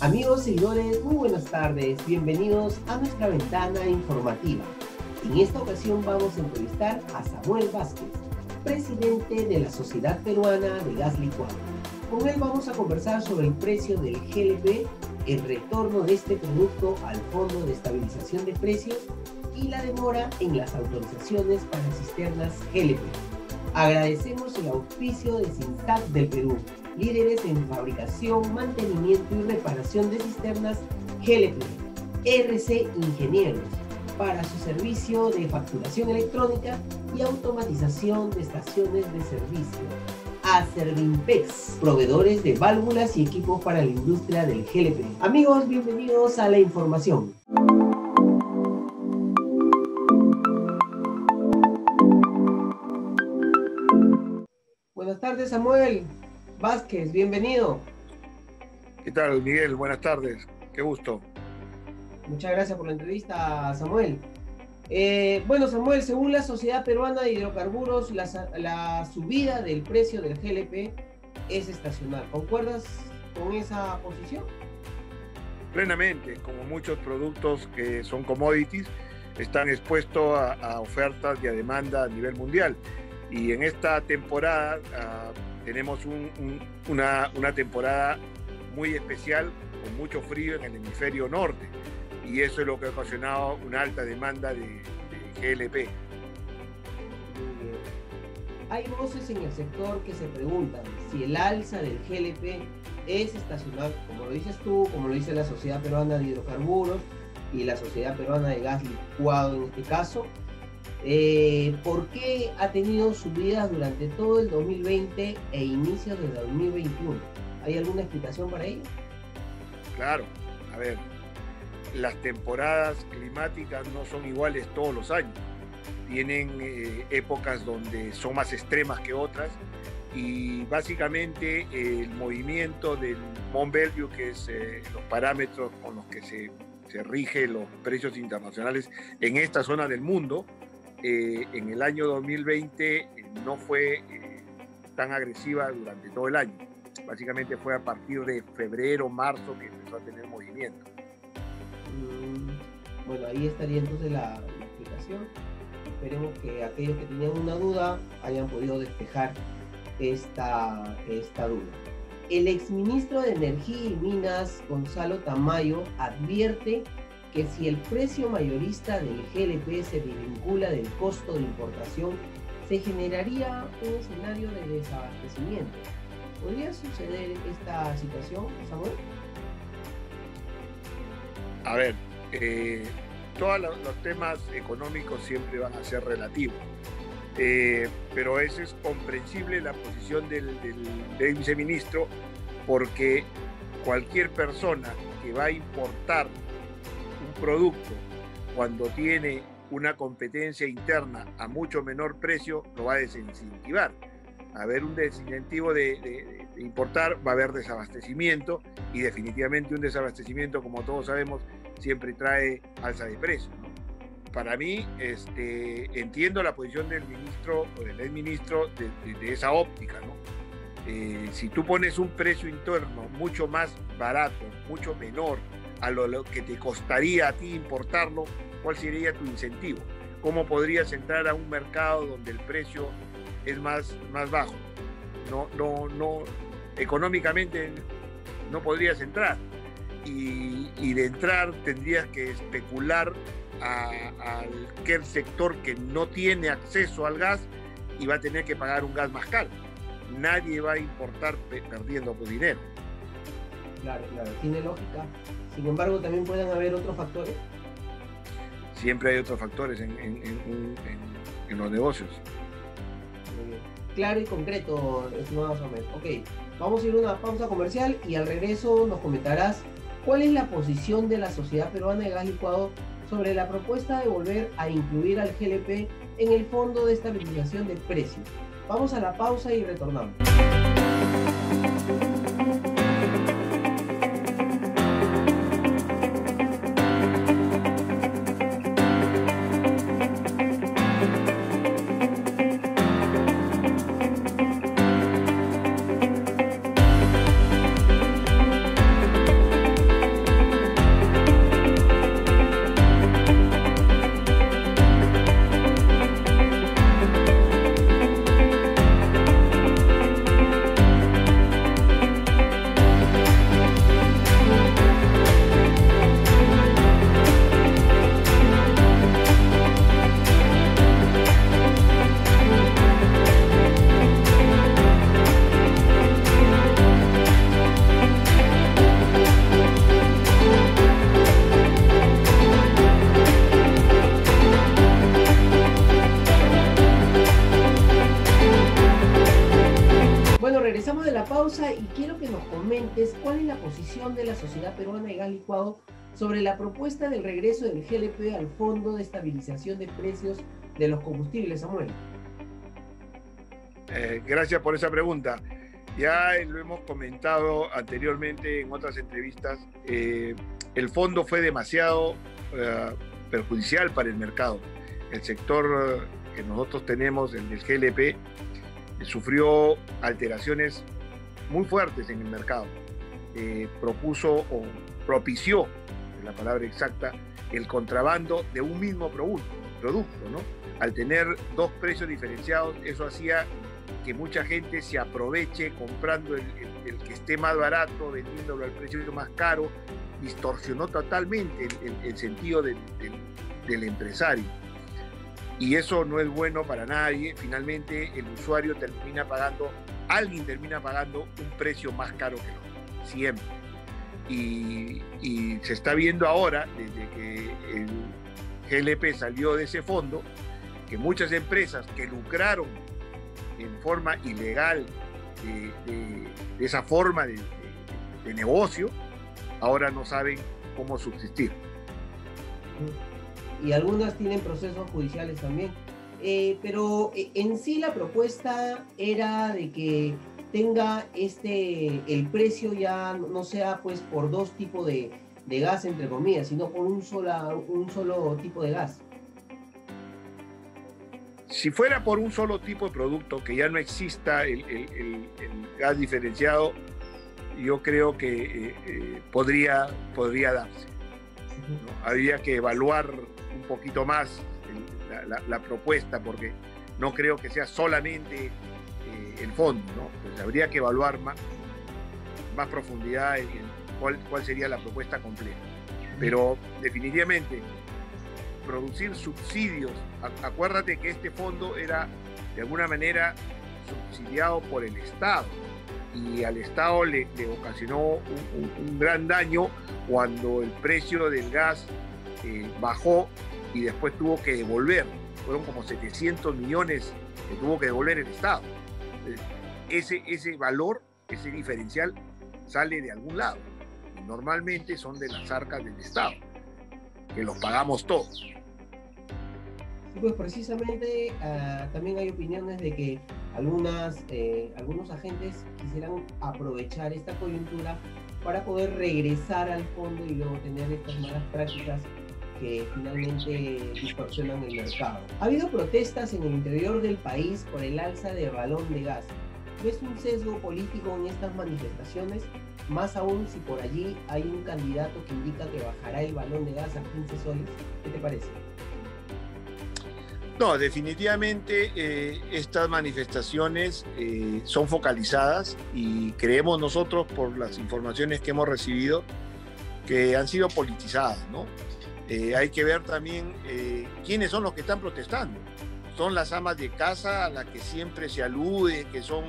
Amigos seguidores, muy buenas tardes, bienvenidos a nuestra ventana informativa. En esta ocasión vamos a entrevistar a Samuel Vázquez, presidente de la Sociedad Peruana de Gas Licuado. Con él vamos a conversar sobre el precio del GLP, el retorno de este producto al Fondo de Estabilización de Precios y la demora en las autorizaciones para cisternas GLP. Agradecemos el auspicio de Cintac del Perú, líderes en fabricación, mantenimiento y reparación de cisternas GLP. RC Ingenieros, para su servicio de facturación electrónica y automatización de estaciones de servicio. A Servinpex, proveedores de válvulas y equipos para la industria del GLP. Amigos, bienvenidos a la información. Buenas tardes, Samuel Vázquez, bienvenido. ¿Qué tal, Miguel? Buenas tardes, qué gusto. Muchas gracias por la entrevista, Samuel. Bueno, Samuel, según la Sociedad Peruana de Hidrocarburos, la subida del precio del GLP es estacional. ¿Concuerdas con esa posición? Plenamente, como muchos productos que son commodities, están expuestos a ofertas y a demanda a nivel mundial. Y en esta temporada tenemos una temporada muy especial, con mucho frío en el hemisferio norte. Y eso es lo que ha ocasionado una alta demanda de GLP. Hay voces en el sector que se preguntan si el alza del GLP es estacional, como lo dices tú, como lo dice la Sociedad Peruana de Hidrocarburos y la Sociedad Peruana de Gas Licuado en este caso. ¿Por qué ha tenido subidas durante todo el 2020 e inicios del 2021? ¿Hay alguna explicación para ello? Claro, a ver, las temporadas climáticas no son iguales todos los años. Tienen épocas donde son más extremas que otras y básicamente el movimiento del Mont Belvieu, que es los parámetros con los que se rigen los precios internacionales en esta zona del mundo, en el año 2020 no fue tan agresiva durante todo el año. Básicamente fue a partir de febrero, marzo que empezó a tener movimiento. Bueno, ahí estaría entonces la explicación. Esperemos que aquellos que tenían una duda hayan podido despejar esta duda. El exministro de Energía y Minas, Gonzalo Tamayo, advierte que si el precio mayorista del GLP se desvincula del costo de importación, se generaría un escenario de desabastecimiento. ¿Podría suceder esta situación, Samuel? A ver, todos los temas económicos siempre van a ser relativos, pero eso es comprensible la posición del viceministro, porque cualquier persona que va a importar un producto cuando tiene una competencia interna a mucho menor precio lo va a desincentivar. A haber un desincentivo de importar, va a haber desabastecimiento, y definitivamente un desabastecimiento, como todos sabemos, siempre trae alza de precios, ¿no? Para mí, entiendo la posición del ministro o del exministro de esa óptica, ¿no? Si tú pones un precio interno mucho más barato, mucho menor a lo que te costaría a ti importarlo, ¿cuál sería tu incentivo? ¿Cómo podrías entrar a un mercado donde el precio es más bajo? No, económicamente no podrías entrar. Y de entrar tendrías que especular a aquel sector que no tiene acceso al gas y va a tener que pagar un gas más caro. Nadie va a importar perdiendo dinero. Claro, tiene lógica. Sin embargo, también pueden haber otros factores. Siempre hay otros factores en los negocios. Muy bien. Claro y concreto, estimado Samuel. Ok, vamos a ir a una pausa comercial y al regreso nos comentarás cuál es la posición de la Sociedad Peruana de Gas Licuado sobre la propuesta de volver a incluir al GLP en el Fondo de Estabilización de Precios. Vamos a la pausa y retornamos. posición de la Sociedad Peruana de Gas Licuado sobre la propuesta del regreso del GLP al Fondo de Estabilización de Precios de los Combustibles, Samuel? Gracias por esa pregunta. Ya lo hemos comentado anteriormente en otras entrevistas. El fondo fue demasiado perjudicial para el mercado. El sector que nosotros tenemos, el del GLP, sufrió alteraciones muy fuertes en el mercado. Propuso o propició, es la palabra exacta, el contrabando de un mismo producto, ¿no? Al tener dos precios diferenciados, eso hacía que mucha gente se aproveche comprando el que esté más barato, vendiéndolo al precio más caro. Distorsionó totalmente el sentido del empresario. Y eso no es bueno para nadie. Finalmente el usuario alguien termina pagando un precio más caro que el otro, siempre. Y se está viendo ahora, desde que el GLP salió de ese fondo, que muchas empresas que lucraron en forma ilegal de esa forma de negocio, ahora no saben cómo subsistir. Y algunas tienen procesos judiciales también. Pero en sí la propuesta era de que tenga el precio ya no sea pues por dos tipos de gas, entre comillas, sino por un solo tipo de gas. Si fuera por un solo tipo de producto, que ya no exista el gas diferenciado, yo creo que podría darse, ¿no? Habría que evaluar un poquito más la propuesta, porque no creo que sea solamente el fondo, ¿no? Pues habría que evaluar más profundidad en cuál sería la propuesta completa. Pero definitivamente producir subsidios, acuérdate que este fondo era de alguna manera subsidiado por el Estado, y al Estado le ocasionó un gran daño cuando el precio del gas bajó y después tuvo que devolver. Fueron como 700 millones que tuvo que devolver el Estado. Ese valor, ese diferencial, sale de algún lado. Y normalmente son de las arcas del Estado, que los pagamos todos. Sí, pues precisamente también hay opiniones de que algunos agentes quisieran aprovechar esta coyuntura para poder regresar al fondo y luego tener estas malas prácticas que finalmente distorsionan el mercado. Ha habido protestas en el interior del país por el alza del balón de gas. ¿Ves un sesgo político en estas manifestaciones? Más aún si por allí hay un candidato que indica que bajará el balón de gas a 15 soles. ¿Qué te parece? No, definitivamente estas manifestaciones son focalizadas, y creemos nosotros, por las informaciones que hemos recibido, que han sido politizadas, ¿no? Hay que ver también quiénes son los que están protestando. Son las amas de casa a las que siempre se alude, que son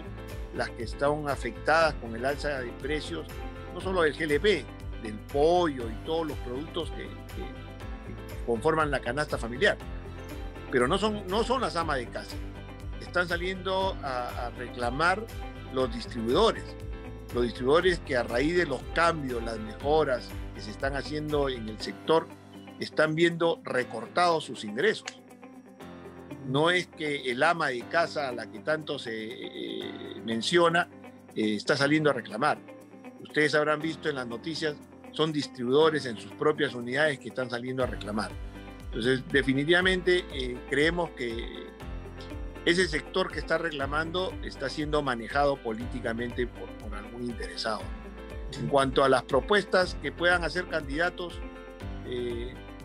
las que están afectadas con el alza de precios, no solo del GLP, del pollo y todos los productos que conforman la canasta familiar. Pero no son las amas de casa. Están saliendo a reclamar los distribuidores que, a raíz de los cambios, las mejoras que se están haciendo en el sector, están viendo recortados sus ingresos. No es que el ama de casa, a la que tanto se menciona, está saliendo a reclamar. Ustedes habrán visto en las noticias, son distribuidores en sus propias unidades que están saliendo a reclamar. Entonces, definitivamente creemos que ese sector que está reclamando está siendo manejado políticamente por algún interesado. En cuanto a las propuestas que puedan hacer candidatos,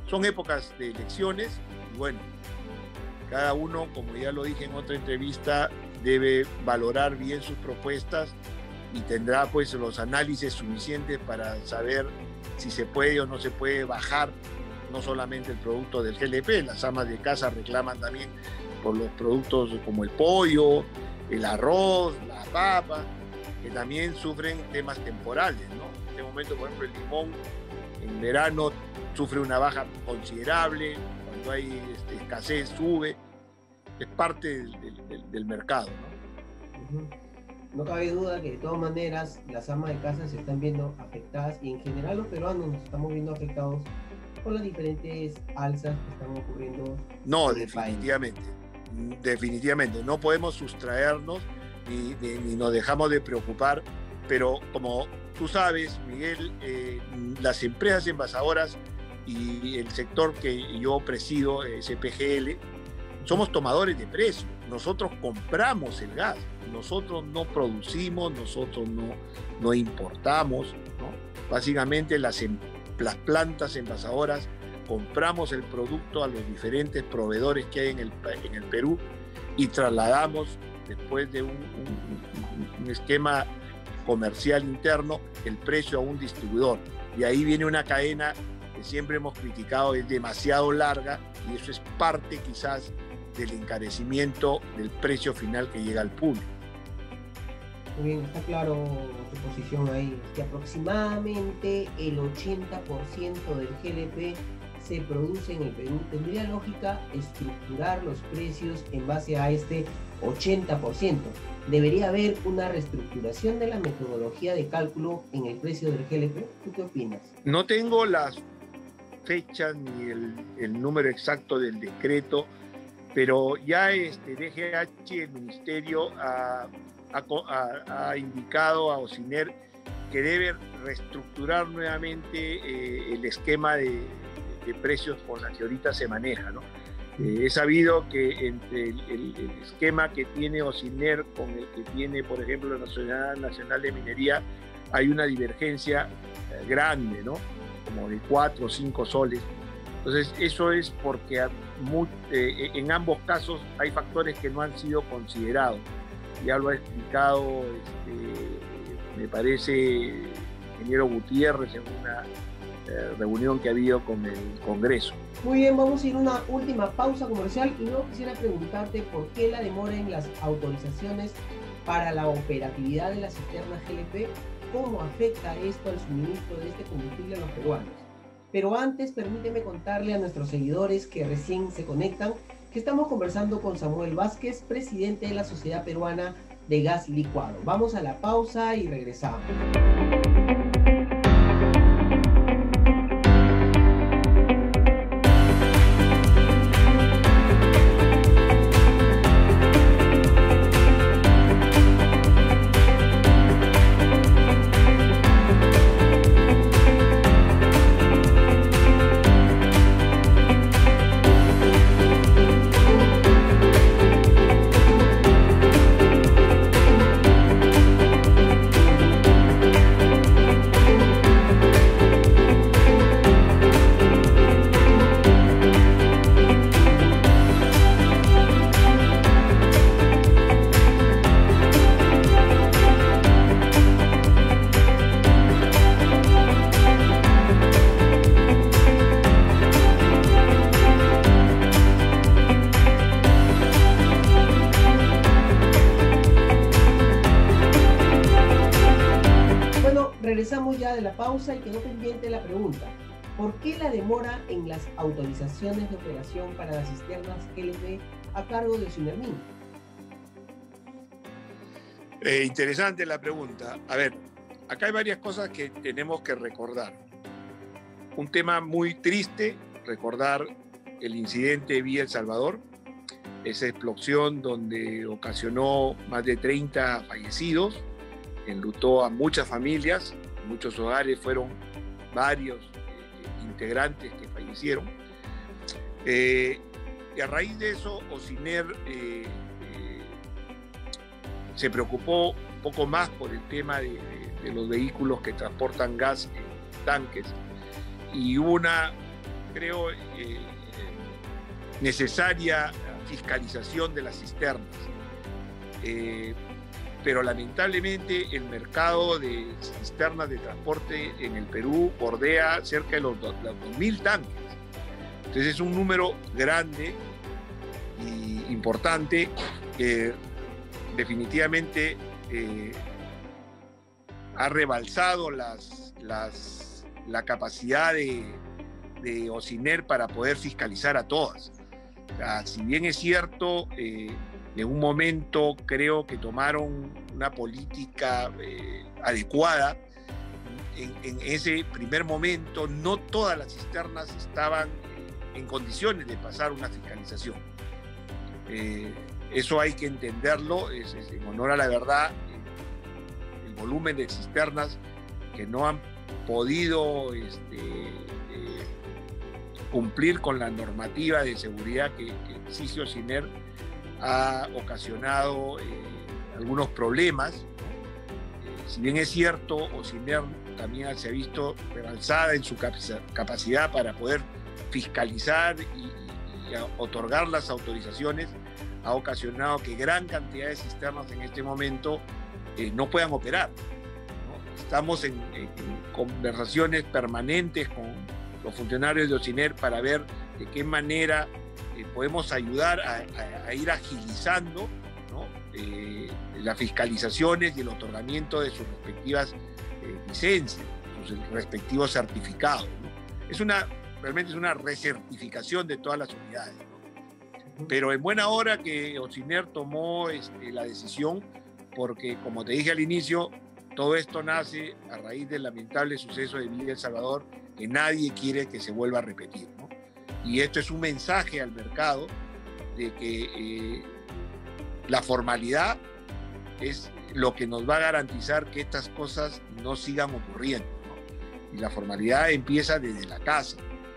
son épocas de elecciones, y bueno, cada uno, como ya lo dije en otra entrevista, debe valorar bien sus propuestas y tendrá pues los análisis suficientes para saber si se puede o no se puede bajar no solamente el producto del GLP. Las amas de casa reclaman también por los productos como el pollo, el arroz, la papa, que también sufren temas temporales, ¿no? En este momento, por ejemplo, el limón en verano sufre una baja considerable, cuando hay escasez sube, es parte del mercado, ¿no? No cabe duda que de todas maneras las amas de casa se están viendo afectadas y en general los peruanos nos estamos viendo afectados por las diferentes alzas que están ocurriendo. No, definitivamente. Definitivamente. No podemos sustraernos ni nos dejamos de preocupar, pero como tú sabes, Miguel, las empresas envasadoras y el sector que yo presido, CPGL, somos tomadores de precio. Nosotros compramos el gas, nosotros no producimos, nosotros no importamos, ¿no? Básicamente las plantas envasadoras compramos el producto a los diferentes proveedores que hay en el Perú y trasladamos, después de un esquema comercial interno, el precio a un distribuidor. Y ahí viene una cadena que siempre hemos criticado, es demasiado larga, y eso es parte quizás del encarecimiento del precio final que llega al público. Muy bien, está claro tu posición ahí, que aproximadamente el 80% del GLP se produce en el Perú. ¿Tendría lógica estructurar los precios en base a este 80%? ¿Debería haber una reestructuración de la metodología de cálculo en el precio del GLP? ¿Tú qué opinas? No tengo las fechas ni el número exacto del decreto, pero ya DGH, el Ministerio, ha indicado a OCINER que debe reestructurar nuevamente el esquema de precios con la que ahorita se maneja, ¿no? He sabido que entre el esquema que tiene OCINER con el que tiene, por ejemplo, la Sociedad Nacional de Minería, hay una divergencia grande, ¿no? Como de 4 o 5 soles. Entonces, eso es porque en ambos casos hay factores que no han sido considerados. Ya lo ha explicado, me parece, el ingeniero Gutiérrez en una reunión que ha habido con el Congreso. Muy bien, vamos a ir a una última pausa comercial y luego quisiera preguntarte por qué la demora en las autorizaciones para la operatividad de las cisternas GLP, cómo afecta esto al suministro de este combustible a los peruanos. Pero antes, permíteme contarle a nuestros seguidores que recién se conectan que estamos conversando con Samuel Vázquez, presidente de la Sociedad Peruana de Gas Licuado. Vamos a la pausa y regresamos. Regresamos ya de la pausa y quedó pendiente la pregunta: ¿por qué la demora en las autorizaciones de operación para las cisternas GLP a cargo de Ocinermin? Interesante la pregunta. A ver, acá hay varias cosas que tenemos que recordar. Un tema muy triste, recordar el incidente de Villa El Salvador, esa explosión donde ocasionó más de 30 fallecidos, enlutó a muchas familias, muchos hogares, fueron varios integrantes que fallecieron. Y a raíz de eso, OCINER se preocupó un poco más por el tema de los vehículos que transportan gas en tanques, y hubo una, creo, necesaria fiscalización de las cisternas. Pero lamentablemente el mercado de cisternas de transporte en el Perú bordea cerca de los 2.000 tanques. Entonces es un número grande y importante que definitivamente ha rebalsado la capacidad de OCINER para poder fiscalizar a todas. O sea, si bien es cierto, en un momento creo que tomaron una política adecuada. En ese primer momento no todas las cisternas estaban en condiciones de pasar una fiscalización. Eso hay que entenderlo, en honor a la verdad, el volumen de cisternas que no han podido cumplir con la normativa de seguridad que exige OCINER ha ocasionado algunos problemas. Si bien es cierto, OCINER también se ha visto rebalsada en su capacidad para poder fiscalizar y otorgar las autorizaciones, ha ocasionado que gran cantidad de cisternas en este momento no puedan operar, ¿no? Estamos en conversaciones permanentes con los funcionarios de OCINER para ver de qué manera podemos ayudar a ir agilizando, ¿no? Las fiscalizaciones y el otorgamiento de sus respectivas licencias, sus respectivos certificados, ¿no? Realmente es una recertificación de todas las unidades, ¿no? Pero en buena hora que OCINER tomó la decisión, porque como te dije al inicio, todo esto nace a raíz del lamentable suceso de Villa El Salvador, que nadie quiere que se vuelva a repetir, ¿no? Y esto es un mensaje al mercado de que la formalidad es lo que nos va a garantizar que estas cosas no sigan ocurriendo, ¿no? Y la formalidad empieza desde la casa.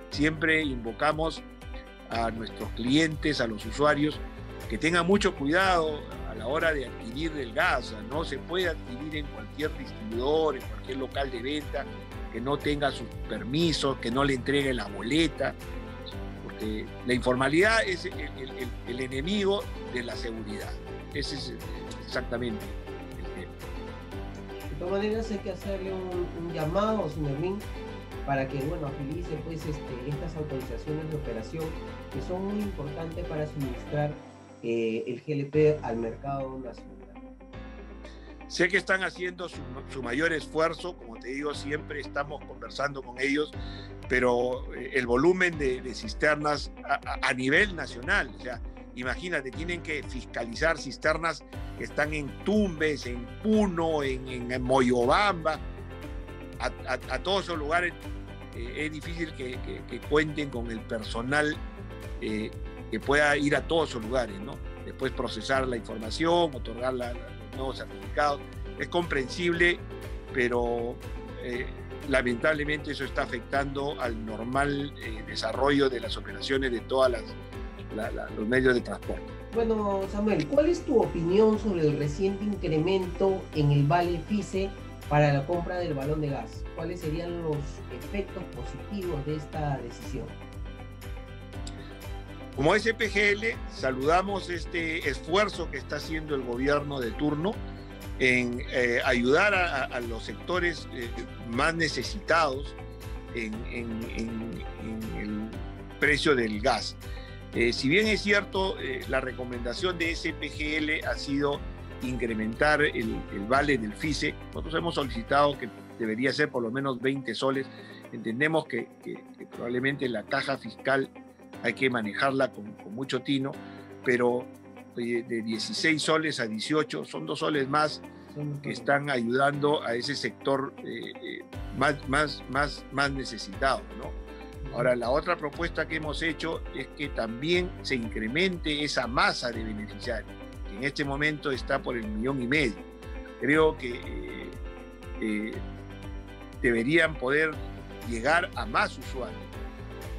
Siempre invocamos a nuestros clientes, a los usuarios, que tengan mucho cuidado a la hora de adquirir el gas. No se puede adquirir en cualquier distribuidor, en cualquier local de venta, que no tenga sus permisos, que no le entregue la boleta, porque la informalidad es el enemigo de la seguridad. Ese es exactamente el tema. De todas maneras hay que hacerle un llamado, señor Min, para que agilice pues estas autorizaciones de operación que son muy importantes para suministrar el GLP al mercado nacional. Sé que están haciendo su mayor esfuerzo, como te digo, siempre estamos conversando con ellos, pero el volumen de cisternas a nivel nacional, o sea, imagínate, tienen que fiscalizar cisternas que están en Tumbes, en Puno, en Moyobamba, a todos esos lugares. Es difícil que cuenten con el personal que pueda ir a todos esos lugares, ¿no? Después procesar la información, otorgar los nuevos certificados. Es comprensible, pero lamentablemente eso está afectando al normal desarrollo de las operaciones de todos los medios de transporte. Bueno, Samuel, ¿cuál es tu opinión sobre el reciente incremento en el vale FICE para la compra del balón de gas? ¿Cuáles serían los efectos positivos de esta decisión? Como SPGL, saludamos este esfuerzo que está haciendo el gobierno de turno en ayudar a los sectores más necesitados en el precio del gas. Si bien es cierto, la recomendación de SPGL ha sido incrementar el vale del FICE. Nosotros hemos solicitado que debería ser por lo menos 20 soles. Entendemos que probablemente la caja fiscal hay que manejarla con mucho tino, pero de 16 soles a 18 son 2 soles más que están ayudando a ese sector más necesitado, ¿no? Ahora, la otra propuesta que hemos hecho es que también se incremente esa masa de beneficiarios, que en este momento está por 1,5 millones. Creo que deberían poder llegar a más usuarios.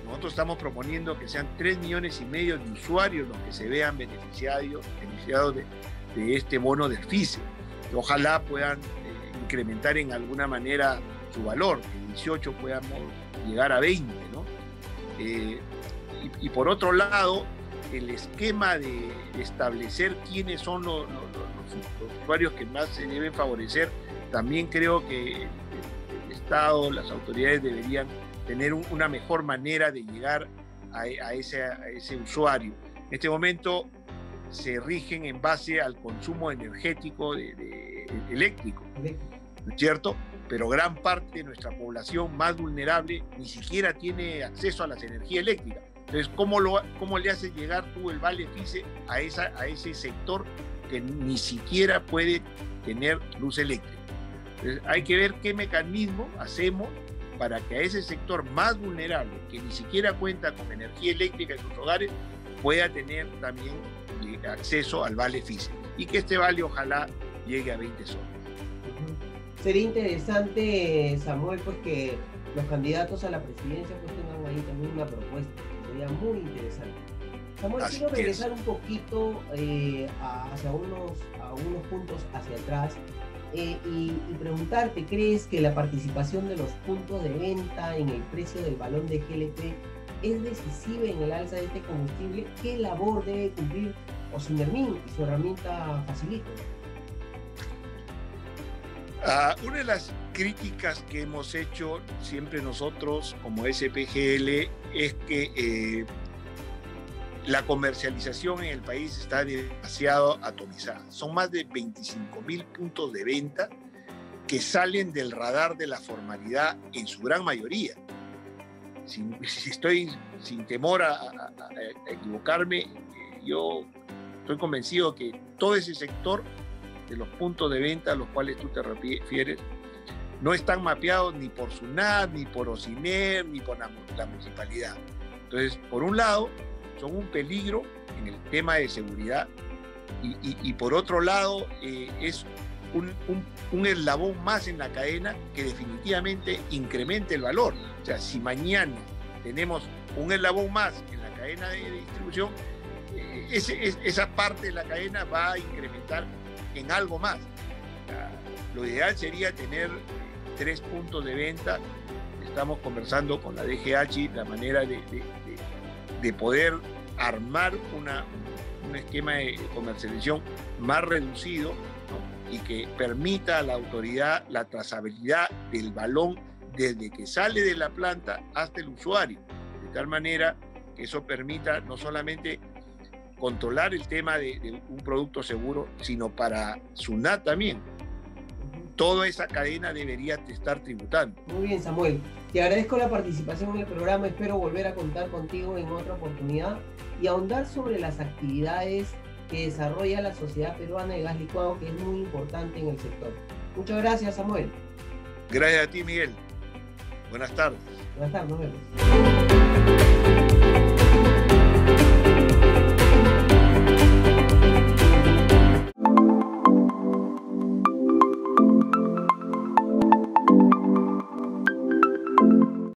Nosotros estamos proponiendo que sean 3,5 millones de usuarios los que se vean beneficiados de este bono del FICE. Ojalá puedan incrementar en alguna manera su valor, que 18 podamos llegar a 20, ¿no? Y por otro lado, el esquema de establecer quiénes son los usuarios que más se deben favorecer, también creo que el Estado, las autoridades deberían tener una mejor manera de llegar a ese usuario. En este momento se rigen en base al consumo energético eléctrico, ¿no es cierto? Pero gran parte de nuestra población más vulnerable ni siquiera tiene acceso a las energías eléctricas. Entonces, ¿cómo le haces llegar tú el vale FICE a ese sector que ni siquiera puede tener luz eléctrica. Entonces, hay que ver qué mecanismo hacemos para que a ese sector más vulnerable, que ni siquiera cuenta con energía eléctrica en sus hogares, pueda tener también acceso al vale FISE, y que este vale ojalá llegue a 20 soles. Sería interesante, Samuel, pues que los candidatos a la presidencia pues tengan ahí también una propuesta. Sería muy interesante. Samuel, quiero regresar un poquito hacia unos puntos hacia atrás y preguntarte, ¿crees que la participación de los puntos de venta en el precio del balón de GLP es decisiva en el alza de este combustible? ¿Qué labor debe cumplir Osimermin y su herramienta Facilito? Una de las críticas que hemos hecho siempre nosotros como SPGL es que la comercialización en el país está demasiado atomizada. Son más de 25.000 puntos de venta que salen del radar de la formalidad en su gran mayoría. Si estoy sin temor a equivocarme, yo estoy convencido que todo ese sector de los puntos de venta a los cuales tú te refieres no están mapeados ni por SUNAT, ni por OSINER, ni por la municipalidad. Entonces, por un lado, son un peligro en el tema de seguridad y por otro lado, es un eslabón más en la cadena que definitivamente incrementa el valor. O sea, si mañana tenemos un eslabón más en la cadena de distribución, esa parte de la cadena va a incrementar en algo más. Lo ideal sería tener 3 puntos de venta. Estamos conversando con la DGH la manera de poder armar un esquema de comercialización más reducido, ¿no? Y que permita a la autoridad la trazabilidad del balón desde que sale de la planta hasta el usuario, de tal manera que eso permita no solamente controlar el tema de un producto seguro, sino para SUNAT también. Toda esa cadena debería estar tributando. Muy bien, Samuel. Te agradezco la participación en el programa. Espero volver a contar contigo en otra oportunidad y ahondar sobre las actividades que desarrolla la Sociedad Peruana de Gas Licuado, que es muy importante en el sector. Muchas gracias, Samuel. Gracias a ti, Miguel. Buenas tardes. Buenas tardes, nos vemos.